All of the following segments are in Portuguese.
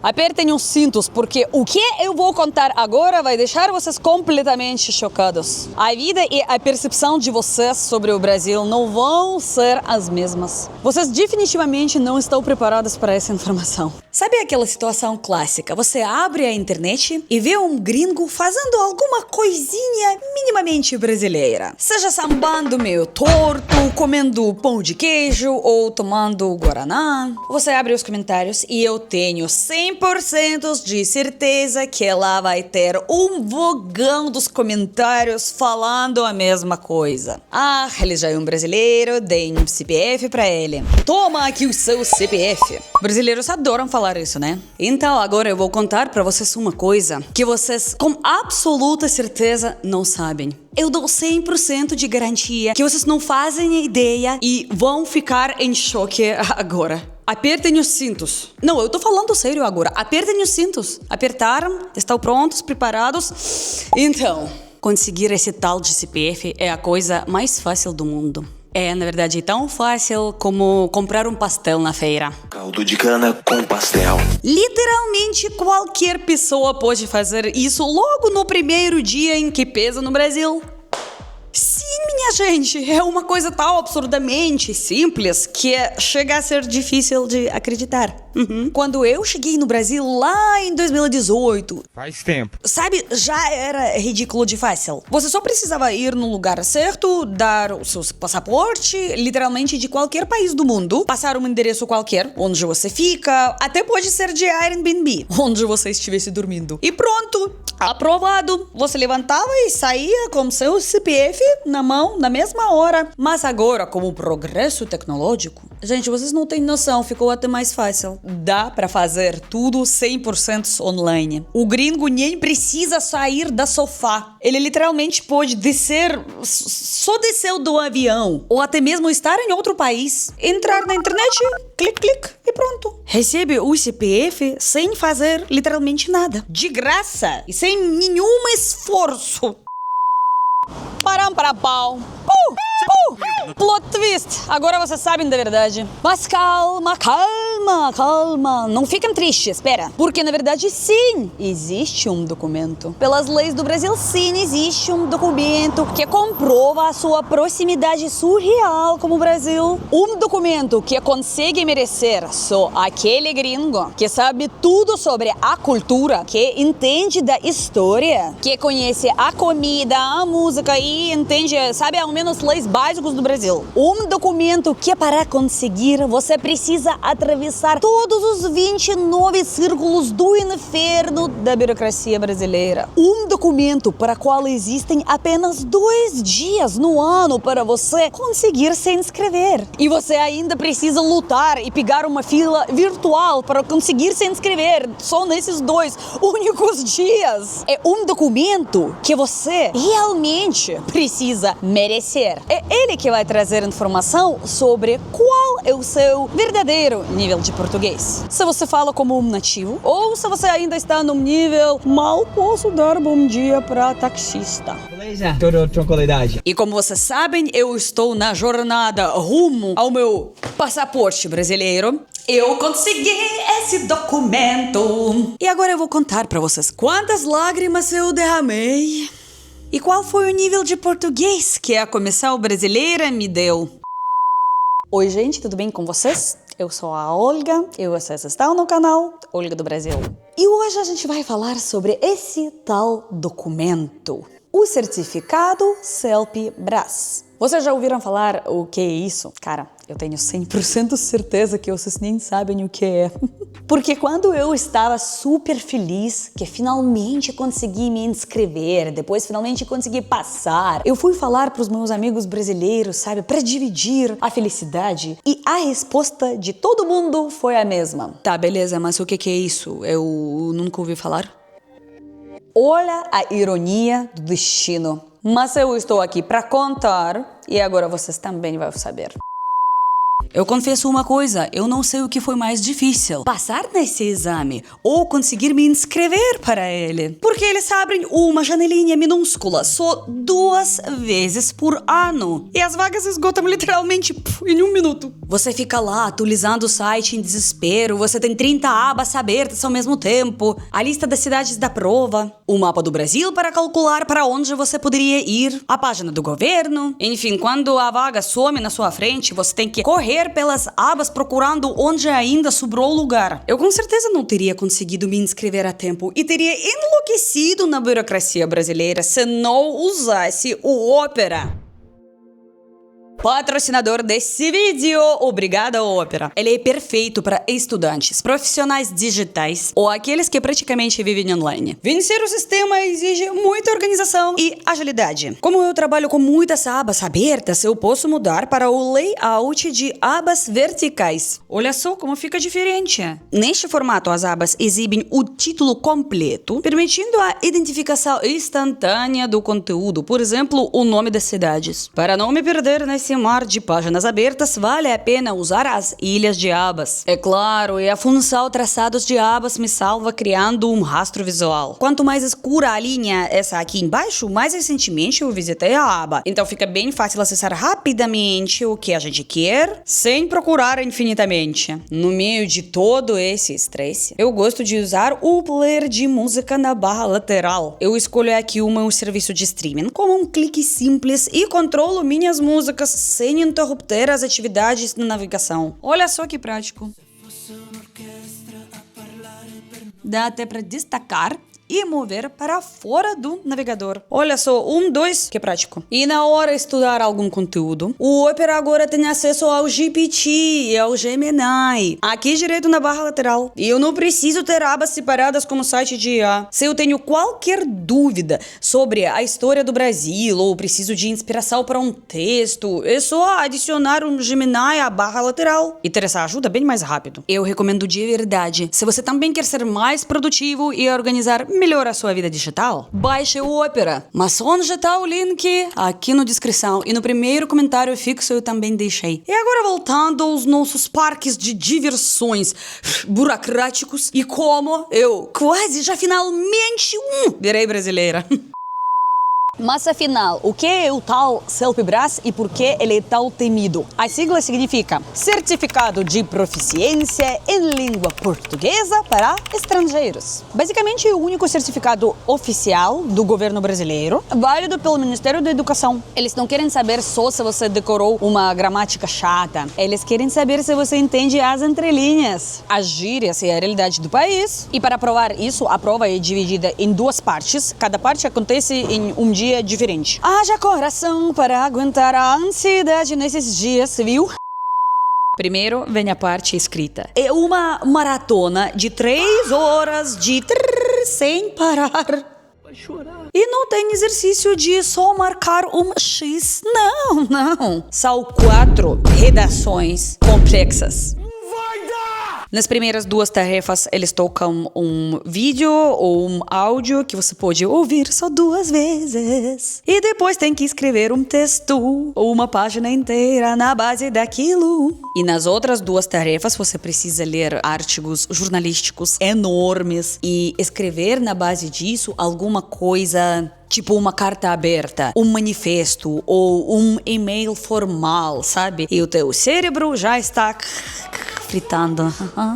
Apertem os cintos, porque o que eu vou contar agora vai deixar vocês completamente chocados. A vida e a percepção de vocês sobre o Brasil não vão ser as mesmas. Vocês definitivamente não estão preparados para essa informação. Sabe aquela situação clássica? Você abre a internet e vê um gringo fazendo alguma coisinha minimamente brasileira. Seja sambando meio torto, comendo pão de queijo ou tomando guaraná. Você abre os comentários e eu tenho 100% de certeza que lá vai ter um vogão dos comentários falando a mesma coisa. Ah, ele já é um brasileiro, deem um CPF pra ele. Toma aqui o seu CPF. Brasileiros adoram falar isso, né? Então agora eu vou contar pra vocês uma coisa que vocês com absoluta certeza não sabem. Eu dou 100% de garantia que vocês não fazem ideia e vão ficar em choque agora. Apertem os cintos. Não, eu tô falando sério agora. Apertem os cintos. Apertaram? Estão prontos? Preparados? Então, conseguir esse tal de CPF é a coisa mais fácil do mundo. É, na verdade, tão fácil como comprar um pastel na feira. Caldo de cana com pastel. Literalmente qualquer pessoa pode fazer isso logo no primeiro dia em que pesa no Brasil. Sim, minha gente, é uma coisa tão absurdamente simples que chega a ser difícil de acreditar. Quando eu cheguei no Brasil lá em 2018... Faz tempo. Sabe, já era ridículo de fácil. Você só precisava ir no lugar certo, dar o seu passaporte, literalmente de qualquer país do mundo, passar um endereço qualquer, onde você fica, até pode ser de Airbnb, onde você estivesse dormindo. E pronto, aprovado. Você levantava e saía com seu CPF na mão na mesma hora. Mas agora, com o progresso tecnológico, gente, vocês não têm noção, ficou até mais fácil. Dá pra fazer tudo 100% online. O gringo nem precisa sair da sofá. Ele literalmente pode descer, só desceu do avião, ou até mesmo estar em outro país, entrar na internet, clique, clique e pronto. Recebe o CPF sem fazer literalmente nada. De graça e sem nenhum esforço. Param para pau. Plot twist. Agora vocês sabem da verdade. Mas calma, calma, calma. Não fiquem tristes, espera. Porque na verdade sim, existe um documento. Pelas leis do Brasil, sim, existe um documento que comprova a sua proximidade surreal com o Brasil. Um documento que consegue merecer só aquele gringo que sabe tudo sobre a cultura, que entende da história, que conhece a comida, a música e entende, sabe, ao menos leis básicos do Brasil. Um documento que para conseguir você precisa atravessar todos os 29 círculos do inferno da burocracia brasileira. Um documento para qual existem apenas 2 dias no ano para você conseguir se inscrever. E você ainda precisa lutar e pegar uma fila virtual para conseguir se inscrever só nesses 2 únicos dias. É um documento que você realmente precisa merecer. É ele que vai trazer informação sobre qual é o seu verdadeiro nível de português. Se você fala como um nativo ou se você ainda está num nível mal posso dar bom dia para taxista. Beleza? Toda tranquilidade. E como vocês sabem, eu estou na jornada rumo ao meu passaporte brasileiro. Eu consegui esse documento. E agora eu vou contar para vocês quantas lágrimas eu derramei. E qual foi o nível de português que a Comissão Brasileira me deu? Oi, gente, tudo bem com vocês? Eu sou a Olga e vocês estão no canal Olga do Brasil. E hoje a gente vai falar sobre esse tal documento, o Certificado CELP-BRAS. Vocês já ouviram falar o que é isso? Cara, eu tenho 100% certeza que vocês nem sabem o que é. Porque quando eu estava super feliz que finalmente consegui me inscrever, depois finalmente consegui passar, eu fui falar para os meus amigos brasileiros, sabe, para dividir a felicidade. E a resposta de todo mundo foi a mesma. Tá, beleza, mas o que é isso? Eu nunca ouvi falar. Olha a ironia do destino. Mas eu estou aqui para contar e agora vocês também vão saber. Eu confesso uma coisa, eu não sei o que foi mais difícil, passar nesse exame ou conseguir me inscrever para ele. Porque eles abrem uma janelinha minúscula, só 2 vezes por ano. E as vagas esgotam literalmente em 1 minuto. Você fica lá atualizando o site em desespero, você tem 30 abas abertas ao mesmo tempo, a lista das cidades da prova, o mapa do Brasil para calcular para onde você poderia ir, a página do governo. Enfim, quando a vaga some na sua frente, você tem que correr pelas abas procurando onde ainda sobrou lugar. Eu com certeza não teria conseguido me inscrever a tempo e teria enlouquecido na burocracia brasileira se não usasse o Opera. Patrocinador desse vídeo, obrigada Opera. Ele é perfeito para estudantes, profissionais digitais ou aqueles que praticamente vivem online. Vencer o sistema exige muita organização e agilidade. Como eu trabalho com muitas abas abertas, eu posso mudar para o layout de abas verticais. Olha só como fica diferente. Neste formato, as abas exibem o título completo, permitindo a identificação instantânea do conteúdo, por exemplo, o nome das cidades. Para não me perder nesse mar de páginas abertas, vale a pena usar as ilhas de abas. É claro, e a função traçados de abas me salva criando um rastro visual. Quanto mais escura a linha, essa aqui embaixo, mais recentemente eu visitei a aba. Então fica bem fácil acessar rapidamente o que a gente quer, sem procurar infinitamente. No meio de todo esse estresse, eu gosto de usar o player de música na barra lateral. Eu escolho aqui o meu serviço de streaming com um clique simples e controlo minhas músicas sem interromper as atividades na navegação. Olha só que prático. Dá até para destacar e mover para fora do navegador. Olha só, 1, 2, que prático. E na hora de estudar algum conteúdo, o Opera agora tem acesso ao GPT e ao Gemini, aqui direito na barra lateral. E eu não preciso ter abas separadas como site de IA. Se eu tenho qualquer dúvida sobre a história do Brasil ou preciso de inspiração para um texto, é só adicionar um Gemini à barra lateral e ter essa ajuda bem mais rápido. Eu recomendo de verdade. Se você também quer ser mais produtivo e organizar melhor a sua vida digital, baixe o Opera. Mas onde está o link? Aqui na descrição e no primeiro comentário fixo eu também deixei. E agora voltando aos nossos parques de diversões burocráticos e como eu quase já finalmente virei brasileira. Mas afinal, o que é o tal CELPE-BRAS e por que ele é tão temido? A sigla significa Certificado de Proficiência em Língua Portuguesa para Estrangeiros. Basicamente, é o único certificado oficial do governo brasileiro, válido pelo Ministério da Educação. Eles não querem saber só se você decorou uma gramática chata. Eles querem saber se você entende as entrelinhas, as gírias e a realidade do país. E para provar isso, a prova é dividida em 2 partes. Cada parte acontece em um dia diferente. Haja coração para aguentar a ansiedade nesses dias, viu? Primeiro vem a parte escrita. É uma maratona de 3 horas de sem parar. Vai chorar. E não tem exercício de só marcar um X. Não. São 4 redações complexas. Nas primeiras 2 tarefas, eles tocam um vídeo ou um áudio que você pode ouvir só 2 vezes. E depois tem que escrever um texto ou uma página inteira na base daquilo. E nas outras 2 tarefas, você precisa ler artigos jornalísticos enormes e escrever na base disso alguma coisa, tipo uma carta aberta, um manifesto ou um e-mail formal, sabe? E o teu cérebro já está fritando.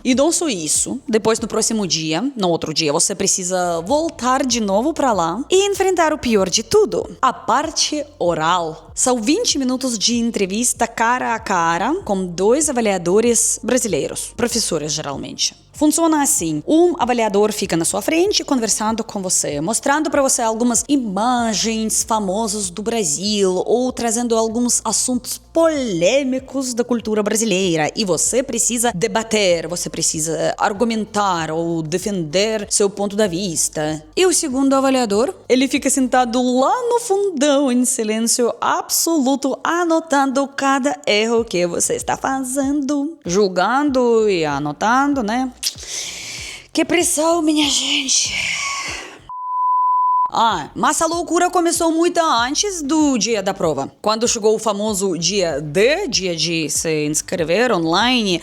E não só isso, depois no próximo dia, no outro dia, você precisa voltar de novo pra lá e enfrentar o pior de tudo, a parte oral. São 20 minutos de entrevista cara a cara com 2 avaliadores brasileiros, professores geralmente. Funciona assim: um avaliador fica na sua frente conversando com você, mostrando para você algumas imagens famosas do Brasil ou trazendo alguns assuntos polêmicos da cultura brasileira. E você precisa debater, você precisa argumentar ou defender seu ponto de vista. E o segundo avaliador, ele fica sentado lá no fundão em silêncio absoluto, anotando cada erro que você está fazendo, julgando e anotando, né? Que pressão, minha gente! Mas a loucura começou muito antes do dia da prova. Quando chegou o famoso dia D, dia de se inscrever online,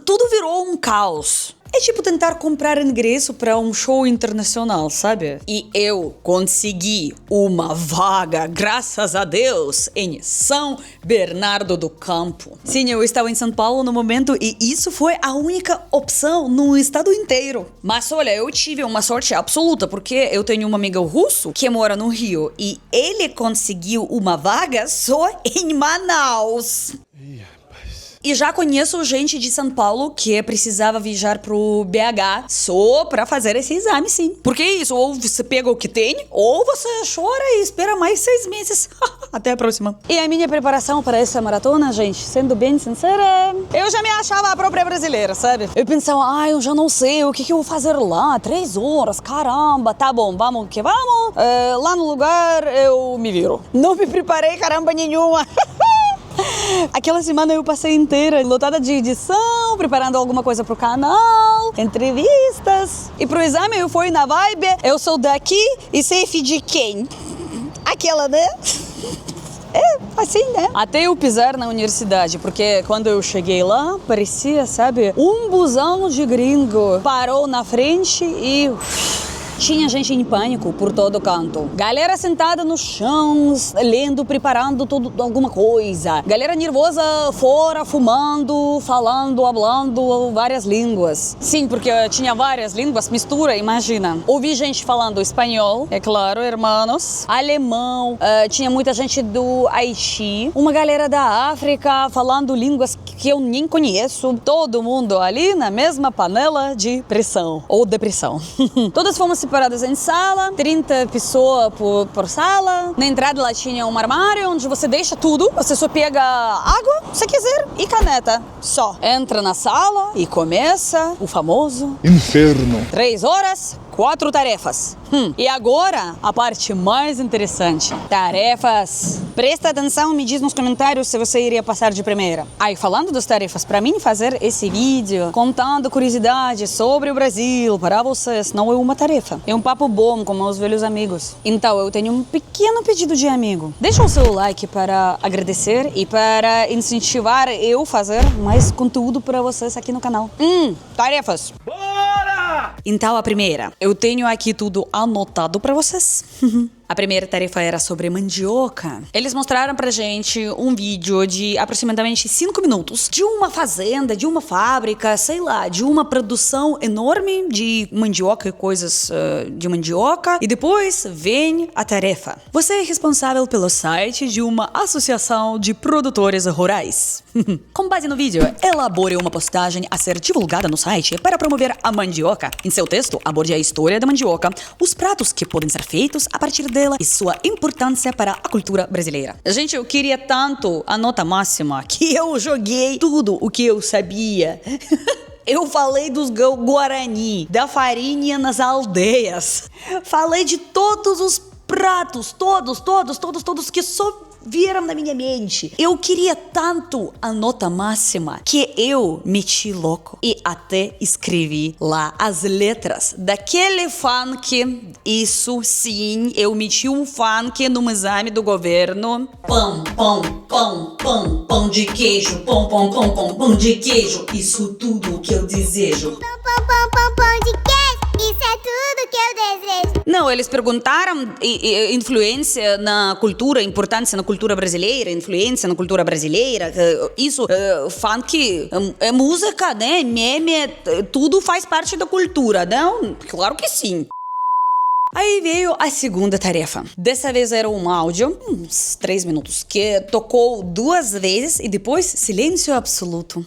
tudo virou um caos. É tipo tentar comprar ingresso para um show internacional, sabe? E eu consegui uma vaga, graças a Deus, em São Bernardo do Campo. Sim, eu estava em São Paulo no momento e isso foi a única opção no estado inteiro. Mas olha, eu tive uma sorte absoluta, porque eu tenho um amigo russo que mora no Rio e ele conseguiu uma vaga só em Manaus. E já conheço gente de São Paulo que precisava viajar pro BH só pra fazer esse exame, sim. Porque é isso, ou você pega o que tem, ou você chora e espera mais 6 meses. Até a próxima. E a minha preparação para essa maratona, gente, sendo bem sincera, eu já me achava a própria brasileira, sabe? Eu pensava, eu já não sei o que eu vou fazer lá, 3 horas, caramba, tá bom, vamos que vamos. Lá no lugar eu me viro. Não me preparei caramba nenhuma. Aquela semana eu passei inteira lotada de edição, preparando alguma coisa pro canal, entrevistas. E pro exame eu fui na vibe, eu sou daqui e sei de quem? Aquela, né? É, assim, né? Até eu pisar na universidade, porque quando eu cheguei lá, parecia, sabe, um busão de gringo parou na frente e... tinha gente em pânico por todo canto. Galera sentada no chão, lendo, preparando alguma coisa. Galera nervosa fora, fumando, falando, hablando várias línguas. Sim, porque tinha várias línguas, mistura, imagina. Ouvi gente falando espanhol, é claro, hermanos. Alemão, tinha muita gente do Haiti. Uma galera da África falando línguas que eu nem conheço. Todo mundo ali na mesma panela de pressão ou depressão. Todas fomos separadas em sala, 30 pessoas por sala. Na entrada lá tinha um armário onde você deixa tudo. Você só pega água, se quiser, e caneta. Só. Entra na sala e começa o famoso... inferno. 3 horas, 4 tarefas. E agora, a parte mais interessante. Tarefas. Presta atenção e me diz nos comentários se você iria passar de primeira. Falando das tarefas, para mim fazer esse vídeo contando curiosidades sobre o Brasil para vocês não é uma tarefa. É um papo bom com meus velhos amigos. Então eu tenho um pequeno pedido de amigo. Deixa o seu like para agradecer e para incentivar eu a fazer mais conteúdo para vocês aqui no canal. Tarefas. Então a primeira, eu tenho aqui tudo anotado pra vocês. A primeira tarefa era sobre mandioca. Eles mostraram pra gente um vídeo de aproximadamente 5 minutos de uma fazenda, de uma fábrica, sei lá, de uma produção enorme de mandioca e coisas de mandioca. E depois vem a tarefa. Você é responsável pelo site de uma associação de produtores rurais. Com base no vídeo, elabore uma postagem a ser divulgada no site para promover a mandioca. Em seu texto, aborde a história da mandioca, os pratos que podem ser feitos a partir dela e sua importância para a cultura brasileira. Gente, eu queria tanto a nota máxima que eu joguei tudo o que eu sabia. Eu falei dos Guarani, da farinha nas aldeias. Falei de todos os pratos, todos que só vieram na minha mente. Eu queria tanto a nota máxima que eu meti louco e até escrevi lá as letras daquele funk. Isso sim, eu meti um funk no exame do governo. Pão, pão, pão, pão, pão de queijo, pão, pão, pão, pão, pão de queijo. Isso tudo que eu desejo. Pão, pão, pão, pão, pão de queijo. Isso é tudo que eu desejo. Não, eles perguntaram influência na cultura, importância na cultura brasileira, influência na cultura brasileira. Isso, funk, é música, né? Meme, tudo faz parte da cultura, não? Claro que sim. Aí veio a segunda tarefa. Dessa vez era um áudio, uns 3 minutos, que tocou 2 vezes e depois silêncio absoluto.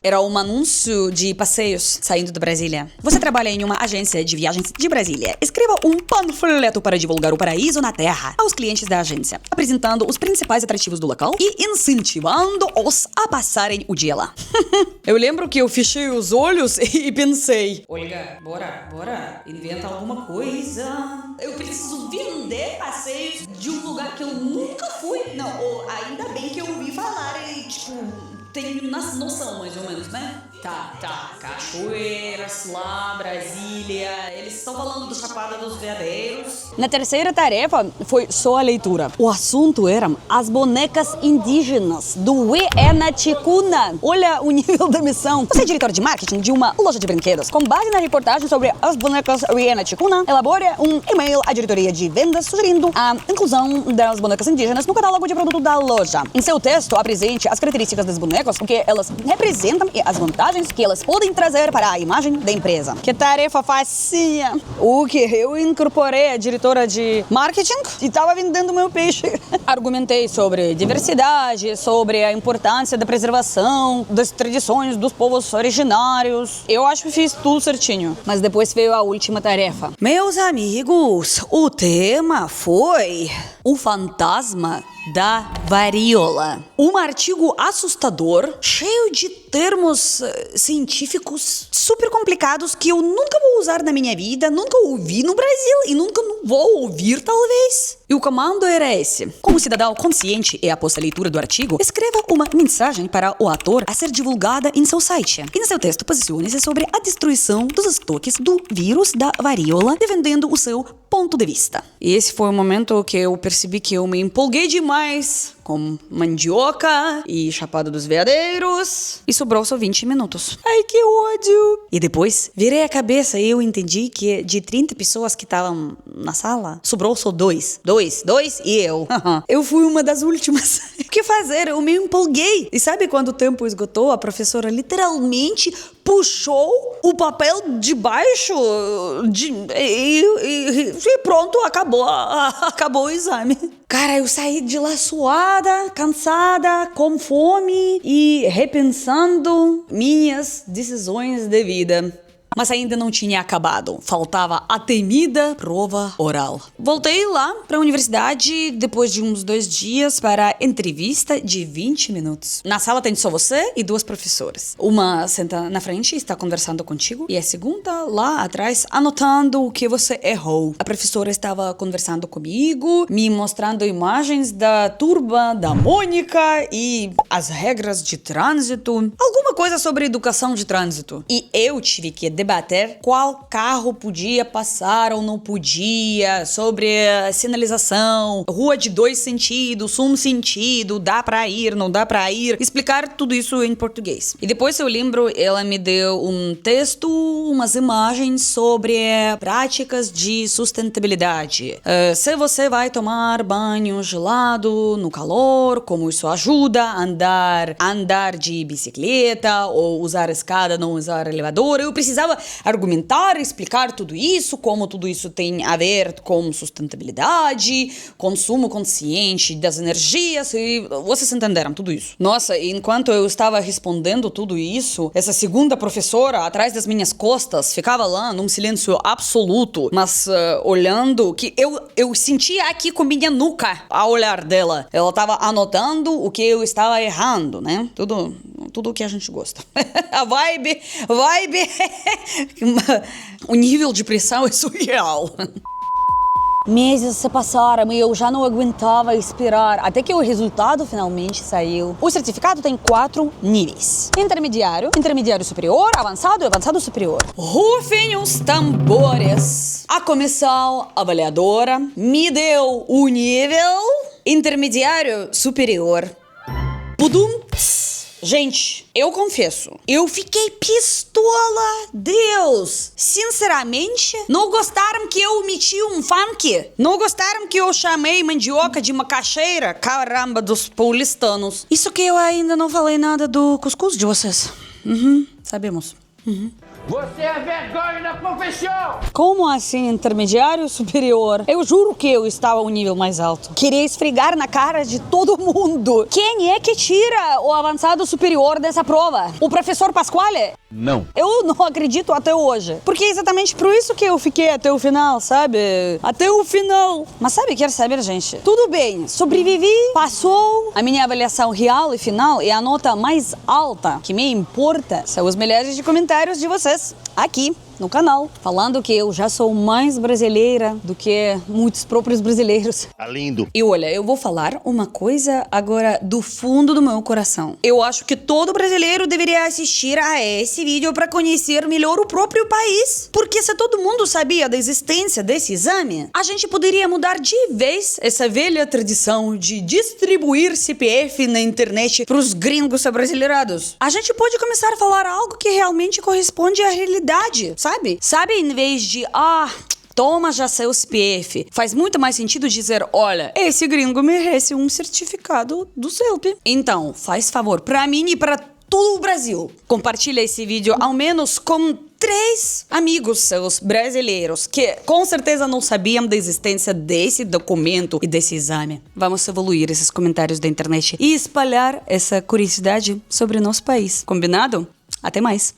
Era um anúncio de passeios saindo de Brasília. Você trabalha em uma agência de viagens de Brasília. Escreva um panfleto para divulgar o paraíso na Terra aos clientes da agência, apresentando os principais atrativos do local e incentivando-os a passarem o dia lá. Eu lembro que eu fechei os olhos e pensei: Olga, bora, inventa alguma coisa. Eu preciso vender passeios de um lugar que eu nunca fui. Não, ou ainda bem que eu ouvi falar e, tipo, tem noção, mais ou menos, né? Tá. Cachoeiras lá, Brasília. Eles estão falando do Chapada dos Veadeiros. Na terceira tarefa foi só a leitura. O assunto eram as bonecas indígenas do Uenaticuna. Olha o nível da missão. Você é diretor de marketing de uma loja de brinquedos. Com base na reportagem sobre as bonecas Uenaticuna, elabore um e-mail à diretoria de vendas sugerindo a inclusão das bonecas indígenas no catálogo de produto da loja. Em seu texto, apresente as características das bonecas, o que elas representam e as vantagens que elas podem trazer para a imagem da empresa. Que tarefa facinha! O que? Eu incorporei a diretora de marketing e estava vendendo meu peixe. Argumentei sobre diversidade, sobre a importância da preservação das tradições dos povos originários. Eu acho que fiz tudo certinho. Mas depois veio a última tarefa. Meus amigos, o tema foi o fantasma da varíola. Um artigo assustador, cheio de termos científicos super complicados que eu nunca vou usar na minha vida, nunca ouvi no Brasil e nunca vou ouvir, talvez. E o comando era esse. Como cidadão consciente e após a leitura do artigo, escreva uma mensagem para o ator a ser divulgada em seu site. E no seu texto, posicione-se sobre a destruição dos estoques do vírus da varíola, defendendo o seu ponto de vista. E esse foi o momento que eu percebi que eu me empolguei demais com mandioca e Chapada dos Veadeiros. E sobrou só 20 minutos. Ai, que ódio! E depois, virei a cabeça e eu entendi que de 30 pessoas que estavam na sala, sobrou só dois e eu. Eu fui uma das últimas. O que fazer? Eu me empolguei. E sabe quando o tempo esgotou? A professora literalmente puxou o papel de baixo e pronto, acabou o exame. Cara, eu saí de lá suada, cansada, com fome e repensando minhas decisões de vida. Mas ainda não tinha acabado. Faltava a temida prova oral. Voltei lá para a universidade depois de uns 2 dias para a entrevista de 20 minutos. Na sala tem só você e 2 professoras. Uma senta na frente e está conversando contigo e a segunda lá atrás anotando o que você errou. A professora estava conversando comigo, me mostrando imagens da turma da Mônica e as regras de trânsito. Alguma coisa sobre educação de trânsito. E eu tive que debater qual carro podia passar ou não podia, sobre a sinalização, rua de 2 sentidos, um sentido, dá pra ir, não dá pra ir, explicar tudo isso em português. E depois eu lembro, ela me deu um texto, umas imagens sobre práticas de sustentabilidade. Se você vai tomar banho gelado no calor, como isso ajuda, andar de bicicleta ou usar escada, não usar elevador. Eu precisava argumentar, explicar tudo isso, como tudo isso tem a ver com sustentabilidade, consumo consciente das energias, e vocês entenderam tudo isso. Nossa, enquanto eu estava respondendo tudo isso, essa segunda professora, atrás das minhas costas, ficava lá num silêncio absoluto, mas olhando, que eu sentia aqui com minha nuca a olhar dela. Ela estava anotando o que eu estava errando, né? Tudo o que a gente gosta. A vibe. O nível de pressão é surreal. Meses se passaram e eu já não aguentava esperar, até que o resultado finalmente saiu. O certificado tem 4 níveis: intermediário, intermediário superior, avançado e avançado superior. Rufem os tambores. A comissão avaliadora me deu o nível intermediário superior. Pudum. Gente, eu confesso, eu fiquei pistola. Deus, sinceramente, não gostaram que eu meti um funk? Não gostaram que eu chamei mandioca de macaxeira? Caramba, dos paulistanos. Isso que eu ainda não falei nada do cuscuz de vocês. Sabemos. Você é vergonha da profissão! Como assim, intermediário superior? Eu juro que eu estava um nível mais alto. Queria esfregar na cara de todo mundo. Quem é que tira o avançado superior dessa prova? O professor Pasquale? Não. Eu não acredito até hoje. Porque é exatamente por isso que eu fiquei até o final, sabe? Até o final. Mas sabe, quer saber, gente? Tudo bem, sobrevivi, passou. A minha avaliação real e final e a nota mais alta que me importa são os milhares de comentários de vocês aqui. no canal, falando que eu já sou mais brasileira do que muitos próprios brasileiros. Tá lindo. E olha, eu vou falar uma coisa agora do fundo do meu coração. Eu acho que todo brasileiro deveria assistir a esse vídeo para conhecer melhor o próprio país. Porque se todo mundo sabia da existência desse exame, a gente poderia mudar de vez essa velha tradição de distribuir CPF na internet pros gringos abrasileirados. A gente pode começar a falar algo que realmente corresponde à realidade, sabe? Sabe, em vez de, toma já seu CPF. Faz muito mais sentido dizer, olha, esse gringo merece um certificado do CELP. Então, faz favor, pra mim e pra todo o Brasil, compartilha esse vídeo ao menos com 3 amigos seus brasileiros que com certeza não sabiam da existência desse documento e desse exame. Vamos evoluir esses comentários da internet e espalhar essa curiosidade sobre o nosso país. Combinado? Até mais!